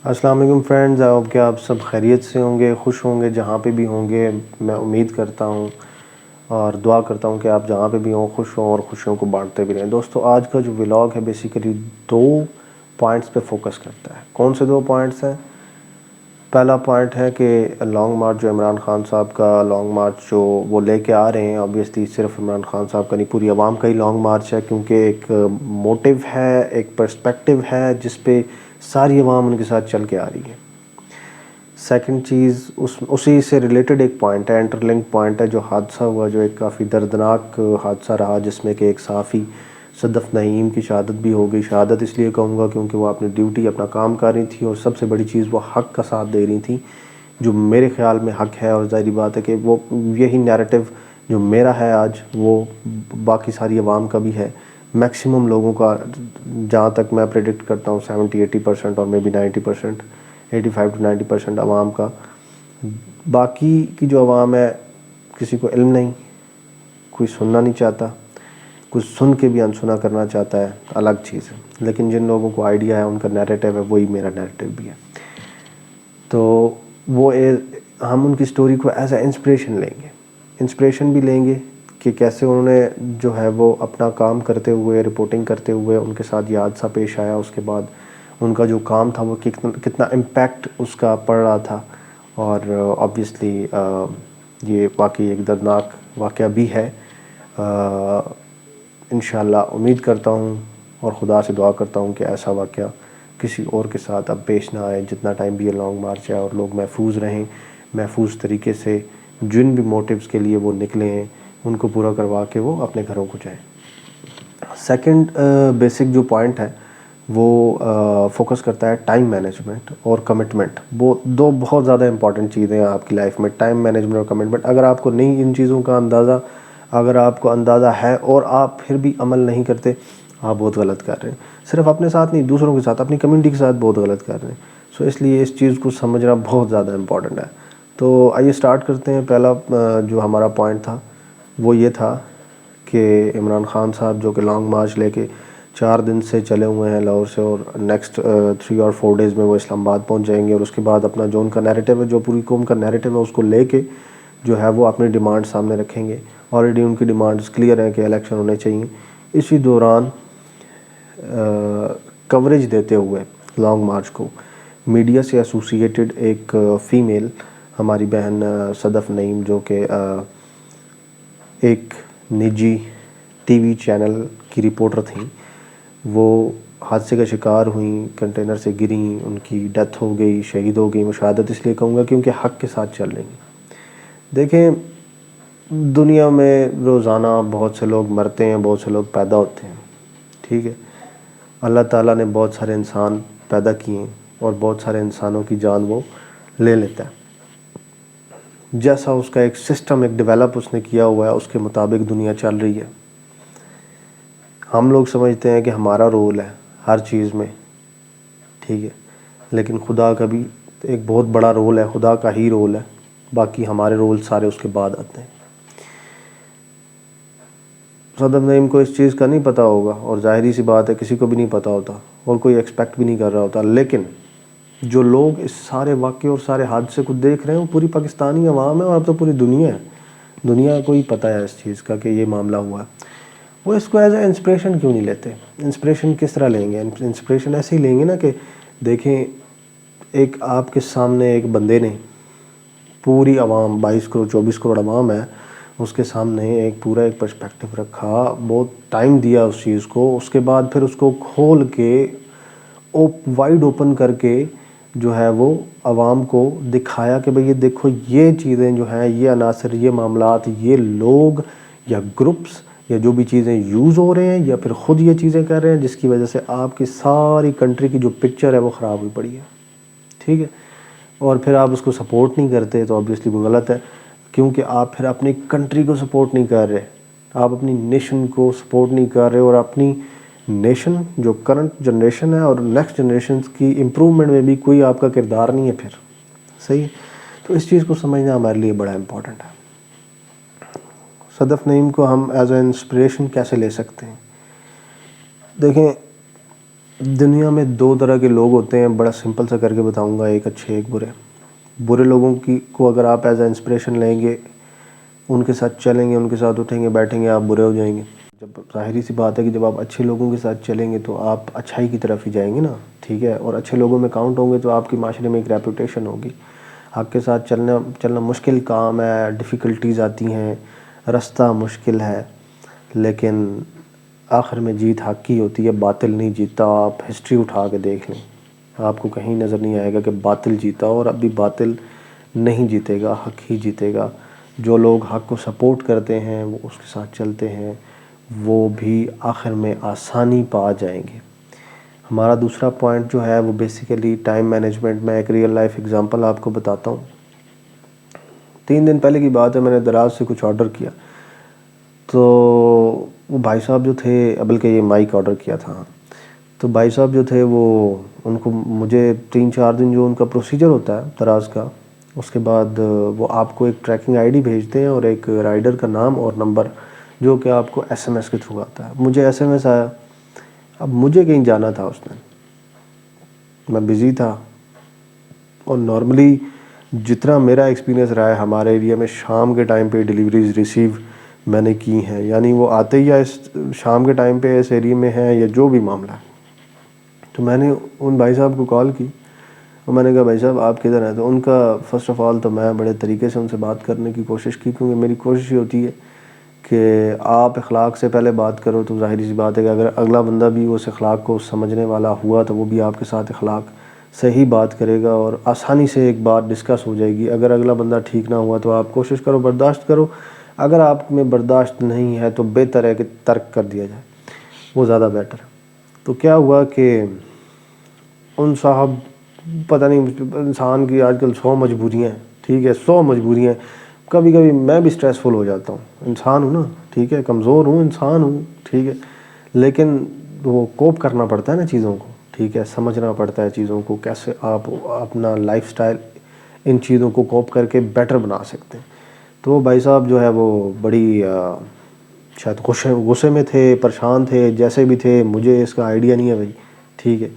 السلام علیکم فرینڈز، کہ آپ سب خیریت سے ہوں گے، خوش ہوں گے جہاں پہ بھی ہوں گے. میں امید کرتا ہوں اور دعا کرتا ہوں کہ آپ جہاں پہ بھی ہوں خوش ہوں اور خوشیوں کو بانٹتے بھی رہیں. دوستو، آج کا جو ولاگ ہے بیسیکلی 2 پوائنٹس پہ فوکس کرتا ہے. کون سے 2 پوائنٹس ہیں؟ پہلا پوائنٹ ہے کہ لانگ مارچ جو عمران خان صاحب کا لانگ مارچ جو وہ لے کے آ رہے ہیں، obviously صرف عمران خان صاحب کا نہیں، پوری عوام کا ہی لانگ مارچ ہے، کیونکہ ایک موٹیو ہے، ایک پرسپیکٹیو ہے جس پہ ساری عوام ان کے ساتھ چل کے آ رہی ہے. سیکنڈ چیز اسی سے ریلیٹڈ ایک پوائنٹ ہے، انٹر لنک پوائنٹ ہے، جو حادثہ ہوا، جو ایک کافی دردناک حادثہ رہا، جس میں کہ ایک صحافی صدف نعیم کی شہادت بھی ہو گئی. شہادت اس لیے کہوں گا کیونکہ وہ اپنی ڈیوٹی، اپنا کام کر رہی تھی، اور سب سے بڑی چیز وہ حق کا ساتھ دے رہی تھی، جو میرے خیال میں حق ہے. اور ظاہری بات ہے کہ وہ یہی نیریٹو جو میرا ہے آج، وہ باقی ساری عوام کا بھی ہے، میکسیمم لوگوں کا. جہاں تک میں پریڈکٹ کرتا ہوں 70-80% اور مے بی 90%، 85-90% عوام کا. باقی کی جو عوام ہے، کسی کو علم نہیں، کوئی سننا نہیں چاہتا، کوئی سن کے بھی انسنا کرنا چاہتا ہے، الگ چیز ہے. لیکن جن لوگوں کو آئیڈیا ہے، ان کا نیریٹو ہے، وہی میرا نیریٹو بھی ہے. تو وہ ہم ان کی سٹوری کو ایز اے انسپریشن لیں گے، انسپریشن بھی لیں گے کہ کیسے انہوں نے جو ہے وہ اپنا کام کرتے ہوئے، رپورٹنگ کرتے ہوئے، ان کے ساتھ یہ حادثہ پیش آیا. اس کے بعد ان کا جو کام تھا وہ کتنا امپیکٹ اس کا پڑ رہا تھا. اور آبویسلی یہ واقعی ایک دردناک واقعہ بھی ہے. انشاءاللہ امید کرتا ہوں اور خدا سے دعا کرتا ہوں کہ ایسا واقعہ کسی اور کے ساتھ اب پیش نہ آئے جتنا ٹائم بھی یہ لانگ مارچ ہے، اور لوگ محفوظ رہیں، محفوظ طریقے سے جن بھی موٹیوز کے لیے وہ نکلے ہیں ان کو پورا کروا کے وہ اپنے گھروں کو جائیں. سیکنڈ بیسک جو پوائنٹ ہے وہ فوکس کرتا ہے ٹائم مینجمنٹ اور کمٹمنٹ. وہ 2 بہت زیادہ امپورٹنٹ چیزیں ہیں آپ کی لائف میں، ٹائم مینجمنٹ اور کمٹمنٹ. اگر آپ کو نہیں ان چیزوں کا اندازہ، اگر آپ کو اندازہ ہے اور آپ پھر بھی عمل نہیں کرتے، آپ بہت غلط کر رہے ہیں. صرف اپنے ساتھ نہیں، دوسروں کے ساتھ، اپنی کمیونٹی کے ساتھ بہت غلط کر رہے ہیں. سو اس لیے اس چیز کو سمجھنا بہت زیادہ امپورٹنٹ ہے. تو آئیے سٹارٹ کرتے ہیں. پہلا جو ہمارا پوائنٹ تھا وہ یہ تھا کہ عمران خان صاحب جو کہ لانگ مارچ لے کے 4 دن سے چلے ہوئے ہیں لاہور سے، اور نیکسٹ 3 اور 4 ڈیز میں وہ اسلام آباد پہنچ جائیں گے. اور اس کے بعد اپنا جو ان کا نیریٹو ہے، جو پوری قوم کا نیریٹو ہے، اس کو لے کے جو ہے وہ اپنی ڈیمانڈ سامنے رکھیں گے. آلریڈی ان کی ڈیمانڈز کلیئر ہیں کہ الیکشن ہونے چاہیے. اسی دوران کوریج دیتے ہوئے لانگ مارچ کو میڈیا سے ایسوسیٹڈ ایک فیمیل ہماری بہن صدف نعیم، جو کہ ایک نجی ٹی وی چینل کی رپورٹر تھیں، وہ حادثے کا شکار ہوئیں، کنٹینر سے گریں، ان کی ڈیتھ ہو گئی، شہید ہو گئی. میں شہادت اس لیے کہوں گا کیونکہ حق کے ساتھ چل رہی ہیں. دیکھیں، دنیا میں روزانہ بہت سے لوگ مرتے ہیں، بہت سے لوگ پیدا ہوتے ہیں، ٹھیک ہے. اللہ تعالیٰ نے بہت سارے انسان پیدا کیے ہیں اور بہت سارے انسانوں کی جان وہ لے لیتا ہے. جیسا اس کا ایک سسٹم، ایک ڈیولپ اس نے کیا ہوا ہے، اس کے مطابق دنیا چل رہی ہے. ہم لوگ سمجھتے ہیں کہ ہمارا رول ہے ہر چیز میں، ٹھیک ہے، لیکن خدا کا بھی ایک بہت بڑا رول ہے، خدا کا ہی رول ہے، باقی ہمارے رول سارے اس کے بعد آتے ہیں. صدف نعیم کو اس چیز کا نہیں پتہ ہوگا، اور ظاہری سی بات ہے کسی کو بھی نہیں پتہ ہوتا، اور کوئی ایکسپیکٹ بھی نہیں کر رہا ہوتا. لیکن جو لوگ اس سارے واقعے اور سارے حادثے کو دیکھ رہے ہیں وہ پوری پاکستانی عوام ہے، اور اب تو پوری دنیا ہے. دنیا کو ہی پتہ ہے اس چیز کا کہ یہ معاملہ ہوا ہے. وہ اس کو ایز اے انسپریشن کیوں نہیں لیتے؟ انسپریشن کس طرح لیں گے؟ انسپریشن ایسے ہی لیں گے نا کہ دیکھیں، ایک آپ کے سامنے ایک بندے نے پوری عوام، 22 کروڑ 24 کروڑ عوام ہے، اس کے سامنے ایک پورا ایک پرسپیکٹیو رکھا، بہت ٹائم دیا اس چیز کو، اس کے بعد پھر اس کو کھول کے وائڈ اوپن کر کے جو ہے وہ عوام کو دکھایا کہ بھئی یہ دیکھو، یہ چیزیں جو ہیں، یہ عناصر، یہ معاملات، یہ لوگ یا گروپس یا جو بھی چیزیں یوز ہو رہے ہیں یا پھر خود یہ چیزیں کر رہے ہیں، جس کی وجہ سے آپ کی ساری کنٹری کی جو پکچر ہے وہ خراب ہوئی پڑی ہے، ٹھیک ہے. اور پھر آپ اس کو سپورٹ نہیں کرتے تو آبویسلی وہ غلط ہے، کیونکہ آپ پھر اپنی کنٹری کو سپورٹ نہیں کر رہے، آپ اپنی نیشن کو سپورٹ نہیں کر رہے، اور اپنی نیشن جو کرنٹ جنریشن ہے اور نیکسٹ جنریشنز کی امپرومنٹ میں بھی کوئی آپ کا کردار نہیں ہے پھر. صحیح. تو اس چیز کو سمجھنا ہمارے لیے بڑا امپورٹنٹ ہے. صدف نعیم کو ہم ایز اے انسپریشن کیسے لے سکتے ہیں؟ دیکھیں، دنیا میں دو طرح کے لوگ ہوتے ہیں، بڑا سمپل سا کر کے بتاؤں گا، ایک اچھے ایک برے۔ برے لوگوں کو اگر آپ ایز اے انسپریشن لیں گے، ان کے ساتھ چلیں گے، ان کے ساتھ اٹھیں گے بیٹھیں گے، آپ برے ہو جائیں گے۔ جب ظاہری سی بات ہے کہ جب آپ اچھے لوگوں کے ساتھ چلیں گے تو آپ اچھائی کی طرف ہی جائیں گے نا، ٹھیک ہے، اور اچھے لوگوں میں کاؤنٹ ہوں گے تو آپ کی معاشرے میں ایک ریپوٹیشن ہوگی۔ حق کے ساتھ چلنا مشکل کام ہے، ڈیفیکلٹیز آتی ہیں، رستہ مشکل ہے، لیکن آخر میں جیت حق کی ہوتی ہے، باطل نہیں جیتا۔ آپ ہسٹری اٹھا کے دیکھ لیں، آپ کو کہیں نظر نہیں آئے گا کہ باطل جیتا، اور اب بھی باطل نہیں جیتے گا، حق ہی جیتے گا۔ جو لوگ حق کو سپورٹ کرتے ہیں، وہ اس کے ساتھ چلتے ہیں، وہ بھی آخر میں آسانی پا جائیں گے۔ ہمارا دوسرا پوائنٹ جو ہے وہ بیسیکلی ٹائم مینجمنٹ۔ میں ایک ریئل لائف ایگزامپل آپ کو بتاتا ہوں۔ 3 دن پہلے کی بات ہے، میں نے دراز سے کچھ آرڈر کیا، تو وہ بھائی صاحب جو تھے، بلکہ یہ مائک آرڈر کیا تھا، تو بھائی صاحب جو تھے وہ ان کو مجھے 3-4 دن جو ان کا پروسیجر ہوتا ہے دراز کا، اس کے بعد وہ آپ کو ایک ٹریکنگ آئی ڈی بھیجتے ہیں اور ایک رائڈر کا نام اور نمبر، جو کہ آپ کو ایس ایم ایس کے تھرو آتا ہے۔ مجھے ایس ایم ایس آیا، اب مجھے کہیں جانا تھا اس دن، میں بزی تھا، اور نارملی جتنا میرا ایکسپیرینس رہا ہے ہمارے ایریا میں، شام کے ٹائم پہ ڈیلیوریز ریسیو میں نے کی ہیں، یعنی وہ آتے ہی یا اس شام کے ٹائم پہ اس ایریے میں ہیں یا جو بھی معاملہ ہے۔ تو میں نے ان بھائی صاحب کو کال کی اور میں نے کہا بھائی صاحب آپ کدھر ہیں؟ تو ان کا فرسٹ آف آل تو میں بڑے طریقے سے ان سے بات کرنے کی کوشش کی، کیونکہ میری کوشش یہ ہوتی ہے کہ آپ اخلاق سے پہلے بات کرو، تو ظاہری سی بات ہے کہ اگر اگلا بندہ بھی اس اخلاق کو سمجھنے والا ہوا تو وہ بھی آپ کے ساتھ اخلاق سے ہی بات کرے گا، اور آسانی سے ایک بات ڈسکس ہو جائے گی۔ اگر اگلا بندہ ٹھیک نہ ہوا تو آپ کوشش کرو برداشت کرو، اگر آپ میں برداشت نہیں ہے تو بہتر ہے کہ ترک کر دیا جائے، وہ زیادہ بیٹر ہے۔ تو کیا ہوا کہ ان صاحب، پتہ نہیں، انسان کی آج کل 100 مجبوریاں ہیں، ٹھیک ہے، 100 مجبوریاں ہیں، کبھی کبھی میں بھی سٹریسفل ہو جاتا ہوں، انسان ہوں نا، ٹھیک ہے، کمزور ہوں، انسان ہوں، ٹھیک ہے، لیکن وہ کوپ کرنا پڑتا ہے نا چیزوں کو، ٹھیک ہے، سمجھنا پڑتا ہے چیزوں کو، کیسے آپ اپنا لائف سٹائل ان چیزوں کو کوپ کر کے بیٹر بنا سکتے ہیں۔ تو وہ بھائی صاحب جو ہے وہ بڑی شاید غصے میں تھے، پریشان تھے، جیسے بھی تھے، مجھے اس کا آئیڈیا نہیں ہے بھائی، ٹھیک ہے۔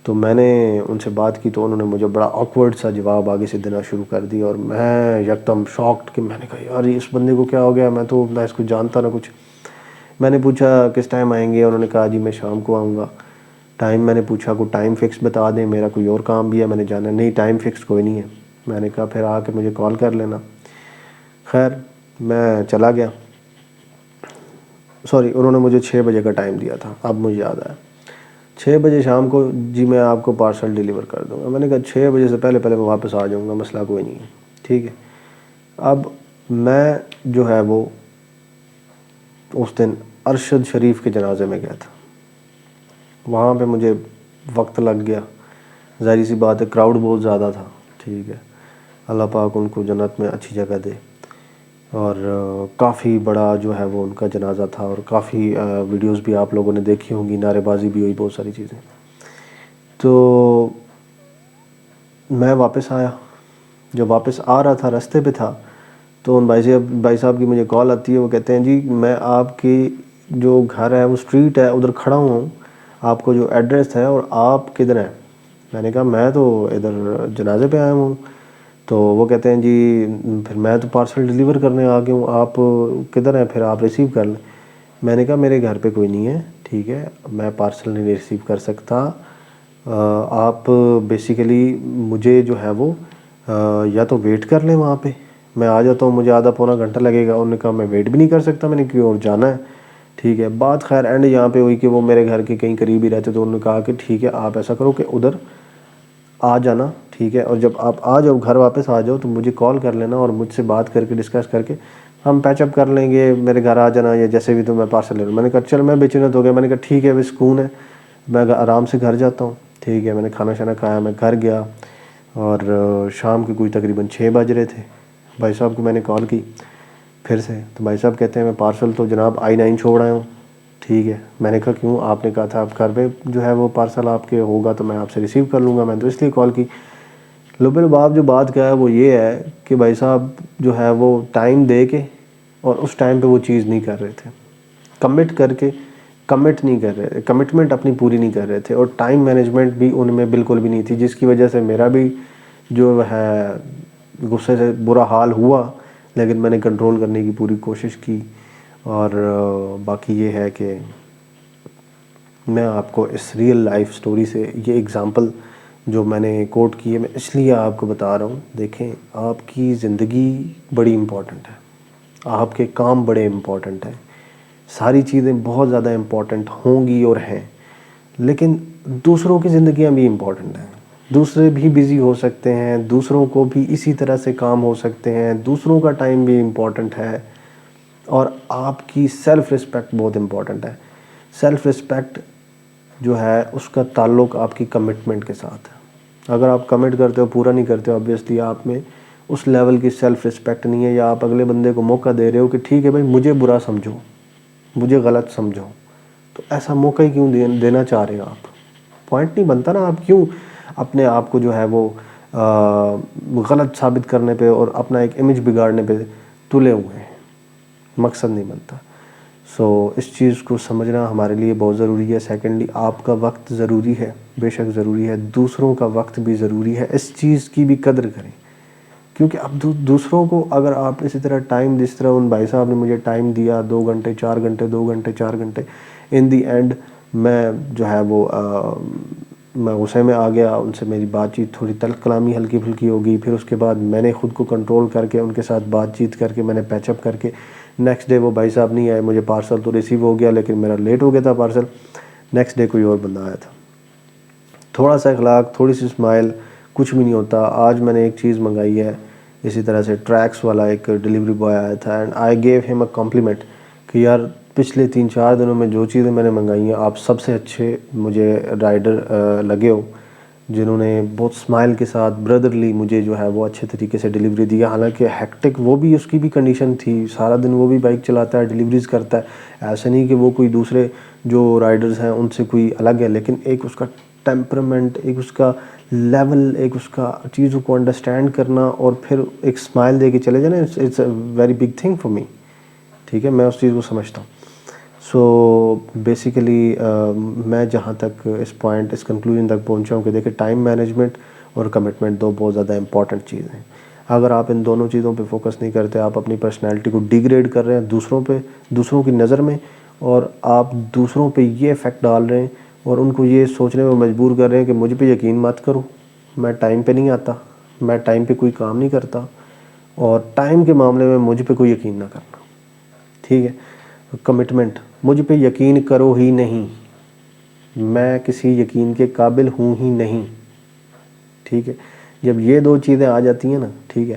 تو میں نے ان سے بات کی تو انہوں نے مجھے بڑا آکورڈ سا جواب آگے سے دینا شروع کر دیا، اور میں یکدم شاکڈ کہ میں نے کہا یار اس بندے کو کیا ہو گیا، میں تو نہ اس کو جانتا نہ کچھ۔ میں نے پوچھا کس ٹائم آئیں گے، انہوں نے کہا جی میں شام کو آؤں گا۔ ٹائم میں نے پوچھا کوئی ٹائم فکس بتا دیں، میرا کوئی اور کام بھی ہے، میں نے جانا نہیں، ٹائم فکس کوئی نہیں ہے۔ میں نے کہا پھر آ کے مجھے کال کر لینا۔ خیر میں چلا گیا، سوری انہوں نے مجھے 6 بجے کا ٹائم دیا تھا، اب مجھے یاد آیا، 6 بجے شام کو، جی میں آپ کو پارسل ڈیلیور کر دوں گا۔ میں نے کہا 6 بجے سے پہلے میں واپس آ جاؤں گا، مسئلہ کوئی نہیں ہے، ٹھیک ہے۔ اب میں جو ہے وہ اس دن ارشد شریف کے جنازے میں گیا تھا، وہاں پہ مجھے وقت لگ گیا، ظاہری سی بات ہے کراؤڈ بہت زیادہ تھا، ٹھیک ہے، اللہ پاک ان کو جنت میں اچھی جگہ دے، اور کافی بڑا جو ہے وہ ان کا جنازہ تھا، اور کافی ویڈیوز بھی آپ لوگوں نے دیکھی ہوں گی، نعرے بازی بھی ہوئی، بہت ساری چیزیں۔ تو میں واپس آیا، جب واپس آ رہا تھا راستے پہ تھا تو ان بھائی صاحب کی مجھے کال آتی ہے، وہ کہتے ہیں جی میں آپ کی جو گھر ہے وہ اسٹریٹ ہے ادھر کھڑا ہوں، آپ کو جو ایڈریس ہے، اور آپ کدھر ہیں؟ میں نے کہا میں تو ادھر جنازے پہ آیا ہوں۔ تو وہ کہتے ہیں جی پھر میں تو پارسل ڈیلیور کرنے آ گیا ہوں، آپ کدھر ہیں؟ پھر آپ ریسیو کر لیں۔ میں نے کہا میرے گھر پہ کوئی نہیں ہے، ٹھیک ہے، میں پارسل نہیں ریسیو کر سکتا، آپ بیسیکلی مجھے جو ہے وہ یا تو ویٹ کر لیں وہاں پہ، میں آ جاتا ہوں، مجھے آدھا پونا گھنٹہ لگے گا۔ انہوں نے کہا میں ویٹ بھی نہیں کر سکتا، میں نے کیوں، اور جانا ہے، ٹھیک ہے۔ بات خیر اینڈ یہاں پہ ہوئی کہ وہ میرے گھر کے کہیں قریب ہی رہتے، تو انہوں نے کہا کہ ٹھیک ہے آپ ایسا کرو کہ ادھر آ جانا، ٹھیک ہے، اور جب آپ آ جاؤ گھر واپس آ جاؤ تو مجھے کال کر لینا، اور مجھ سے بات کر کے ڈسکس کر کے ہم پیچ اپ کر لیں گے، میرے گھر آ جانا یا جیسے بھی، تو میں پارسل لے لوں۔ میں نے کہا چل، میں بے چینت ہو گیا، میں نے کہا ٹھیک ہے، ابھی سکون ہے، میں آرام سے گھر جاتا ہوں، ٹھیک ہے۔ میں نے کھانا شانا کھایا، میں گھر گیا، اور شام کے کوئی تقریباً 6 بج رہے تھے۔ بھائی صاحب کو میں نے کال کی پھر سے، تو بھائی صاحب کہتے ہیں میں پارسل تو جناب I-9 چھوڑ آیا ہوں، ٹھیک ہے۔ میں نے کہا کیوں؟ آپ نے کہا تھا آپ گھر پہ جو ہے وہ پارسل آپ کے ہوگا تو میں آپ سے ریسیو کر لوں گا، میں تو اس لیے کال کی۔ لب لباب جو بات کیا ہے وہ یہ ہے کہ بھائی صاحب جو ہے وہ ٹائم دے کے اور اس ٹائم پہ وہ چیز نہیں کر رہے تھے، کمٹ کر کے کمٹ نہیں کر رہے، کمٹمنٹ اپنی پوری نہیں کر رہے تھے، اور ٹائم مینجمنٹ بھی ان میں بالکل بھی نہیں تھی، جس کی وجہ سے میرا بھی جو ہے غصے سے برا حال ہوا، لیکن میں نے کنٹرول کرنے کی پوری کوشش کی. اور باقی یہ ہے کہ میں آپ کو اس ریئل لائف سٹوری سے یہ اگزامپل جو میں نے کوٹ کی ہے، میں اس لیے آپ کو بتا رہا ہوں. دیکھیں، آپ کی زندگی بڑی امپورٹنٹ ہے، آپ کے کام بڑے امپورٹنٹ ہیں، ساری چیزیں بہت زیادہ امپورٹنٹ ہوں گی اور ہیں، لیکن دوسروں کی زندگیاں بھی امپورٹنٹ ہیں. دوسرے بھی بزی ہو سکتے ہیں، دوسروں کو بھی اسی طرح سے کام ہو سکتے ہیں، دوسروں کا ٹائم بھی امپورٹنٹ ہے. اور آپ کی سیلف رسپیکٹ بہت امپورٹنٹ ہے. سیلف رسپیکٹ جو ہے اس کا تعلق آپ کی کمٹمنٹ کے ساتھ ہے. اگر آپ کمٹ کرتے ہو، پورا نہیں کرتے ہو، obviously آپ میں اس لیول کی سیلف رسپیکٹ نہیں ہے، یا آپ اگلے بندے کو موقع دے رہے ہو کہ ٹھیک ہے بھائی مجھے برا سمجھو، مجھے غلط سمجھو، تو ایسا موقع ہی کیوں دینا چاہ رہے ہو آپ؟ پوائنٹ نہیں بنتا نا. آپ کیوں اپنے آپ کو جو ہے وہ غلط ثابت کرنے پہ اور اپنا ایک امیج بگاڑنے پہ تلے ہوئے ہیں؟ مقصد نہیں بنتا. سو اس چیز کو سمجھنا ہمارے لیے بہت ضروری ہے. سیکنڈلی، آپ کا وقت ضروری ہے، بے شک ضروری ہے، دوسروں کا وقت بھی ضروری ہے. اس چیز کی بھی قدر کریں، کیونکہ اب دوسروں کو اگر آپ اسی طرح ٹائم، جس طرح ان بھائی صاحب نے مجھے ٹائم دیا 2 گھنٹے 4 گھنٹے 2 گھنٹے 4 گھنٹے، ان دی اینڈ میں جو ہے وہ میں غصے میں آ گیا. ان سے میری بات چیت تھوڑی تلخ کلامی ہلکی پھلکی ہو گئی. پھر اس کے بعد میں نے خود کو کنٹرول کر کے ان کے ساتھ بات چیت کر کے میں نے پیچ اپ کر کے نیکسٹ ڈے وہ بھائی صاحب نہیں آئے. مجھے پارسل تو ریسیو ہو گیا، لیکن میرا لیٹ ہو گیا تھا پارسل. نیکسٹ ڈے کوئی اور بندہ آیا تھا. تھوڑا سا اخلاق، تھوڑی سی اسمائل، کچھ بھی نہیں ہوتا. آج میں نے ایک چیز منگائی ہے اسی طرح سے، ٹریکس والا ایک ڈیلیوری بوائے آیا تھا، and I give him a complement کہ یار پچھلے 3-4 دنوں میں جو چیزیں میں نے منگائی ہیں، آپ سب سے اچھے مجھے رائڈر لگے ہو، جنہوں نے بہت اسمائل کے ساتھ بردرلی مجھے جو ہے وہ اچھے طریقے سے ڈیلیوری دیا. حالانکہ ہیکٹک وہ بھی اس کی بھی کنڈیشن تھی، سارا دن وہ بھی بائک چلاتا ہے، ڈیلیوریز کرتا ہے. ایسا نہیں کہ وہ کوئی دوسرے جو رائڈرز ہیں ان سے کوئی الگ ہے، لیکن ایک اس کا ٹیمپرمنٹ، ایک اس کا لیول، ایک اس کا چیزوں کو انڈرسٹینڈ کرنا، اور پھر ایک اسمائل دے کے چلے جانا، it's a very big thing for me. ٹھیک ہے، میں اس چیز کو سمجھتا ہوں. سو بیسیکلی میں جہاں تک اس پوائنٹ، اس کنکلوژن تک پہنچا ہوں کہ دیکھیں، ٹائم مینجمنٹ اور کمٹمنٹ دو بہت زیادہ امپورٹنٹ چیزیں ہیں. اگر آپ ان دونوں چیزوں پہ فوکس نہیں کرتے، آپ اپنی پرسنالٹی کو ڈیگریڈ کر رہے ہیں دوسروں پہ، دوسروں کی نظر میں، اور آپ دوسروں پہ یہ افیکٹ ڈال رہے ہیں اور ان کو یہ سوچنے میں مجبور کر رہے ہیں کہ مجھ پہ یقین مت کرو، میں ٹائم پہ نہیں آتا، میں ٹائم پہ کوئی کام نہیں کرتا، اور ٹائم کے معاملے میں مجھ پہ کوئی یقین نہ کرنا. ٹھیک ہے. کمٹمنٹ، مجھ پہ یقین کرو ہی نہیں، میں کسی یقین کے قابل ہوں ہی نہیں. ٹھیک ہے. جب یہ دو چیزیں آ جاتی ہیں نا، ٹھیک ہے،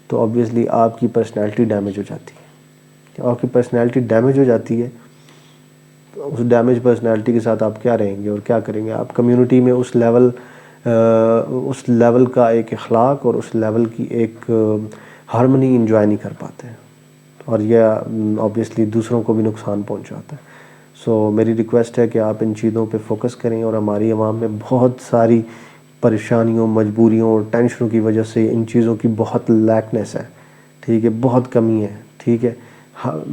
تو آبویسلی آپ کی پرسنالٹی ڈیمیج ہو جاتی ہے. آپ کی پرسنالٹی ڈیمیج ہو جاتی ہے، اس ڈیمیج پرسنالٹی کے ساتھ آپ کیا رہیں گے اور کیا کریں گے؟ آپ کمیونٹی میں اس لیول کا ایک اخلاق اور اس لیول کی ایک ہارمنی انجوائے نہیں کر پاتے ہیں، اور یہ آبویسلی دوسروں کو بھی نقصان پہنچاتا ہے. سو میری ریکویسٹ ہے کہ آپ ان چیزوں پہ فوکس کریں. اور ہماری عوام میں بہت ساری پریشانیوں، مجبوریوں اور ٹینشنوں کی وجہ سے ان چیزوں کی بہت لیکنیس ہے. ٹھیک ہے، بہت کمی ہے. ٹھیک ہے.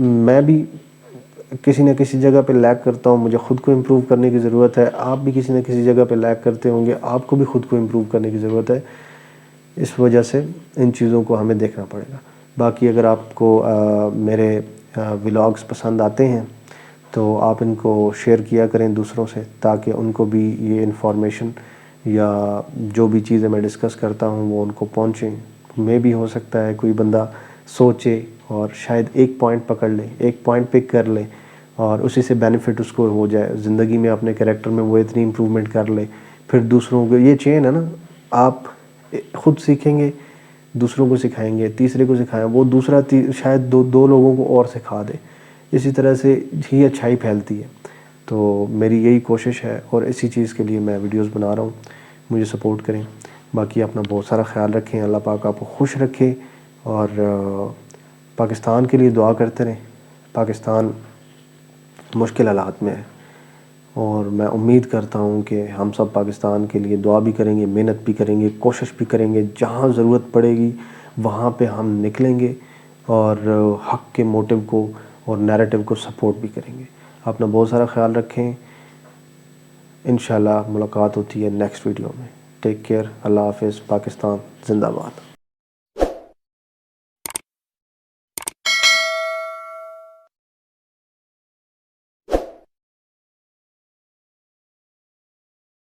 میں بھی کسی نہ کسی جگہ پہ لیک کرتا ہوں، مجھے خود کو امپروو کرنے کی ضرورت ہے. آپ بھی کسی نہ کسی جگہ پہ لیک کرتے ہوں گے، آپ کو بھی خود کو امپروو کرنے کی ضرورت ہے. اس وجہ سے ان چیزوں کو ہمیں دیکھنا پڑے گا. باقی اگر آپ کو میرے ولاگز پسند آتے ہیں تو آپ ان کو شیئر کیا کریں دوسروں سے، تاکہ ان کو بھی یہ انفارمیشن یا جو بھی چیزیں میں ڈسکس کرتا ہوں وہ ان کو پہنچیں. میں بھی ہو سکتا ہے کوئی بندہ سوچے اور شاید ایک پوائنٹ پکڑ لے، ایک پوائنٹ پک کر لے، اور اسی سے بینیفٹ اس کو ہو جائے زندگی میں، اپنے کریکٹر میں وہ اتنی امپرومنٹ کر لے. پھر دوسروں کو، یہ چین ہے نا، آپ خود سیکھیں گے، دوسروں کو سکھائیں گے، تیسرے کو سکھائیں، وہ دوسرا شاید دو لوگوں کو اور سکھا دے. اسی طرح سے ہی اچھائی پھیلتی ہے. تو میری یہی کوشش ہے، اور اسی چیز کے لیے میں ویڈیوز بنا رہا ہوں. مجھے سپورٹ کریں. باقی اپنا بہت سارا خیال رکھیں. اللہ پاک آپ کو خوش رکھے، اور پاکستان کے لیے دعا کرتے رہیں. پاکستان مشکل حالات میں ہے، اور میں امید کرتا ہوں کہ ہم سب پاکستان کے لیے دعا بھی کریں گے، محنت بھی کریں گے، کوشش بھی کریں گے. جہاں ضرورت پڑے گی وہاں پہ ہم نکلیں گے، اور حق کے موٹیو کو اور نیریٹو کو سپورٹ بھی کریں گے. اپنا بہت سارا خیال رکھیں. انشاءاللہ ملاقات ہوتی ہے نیکسٹ ویڈیو میں. Take care. اللہ حافظ. پاکستان زندہ باد.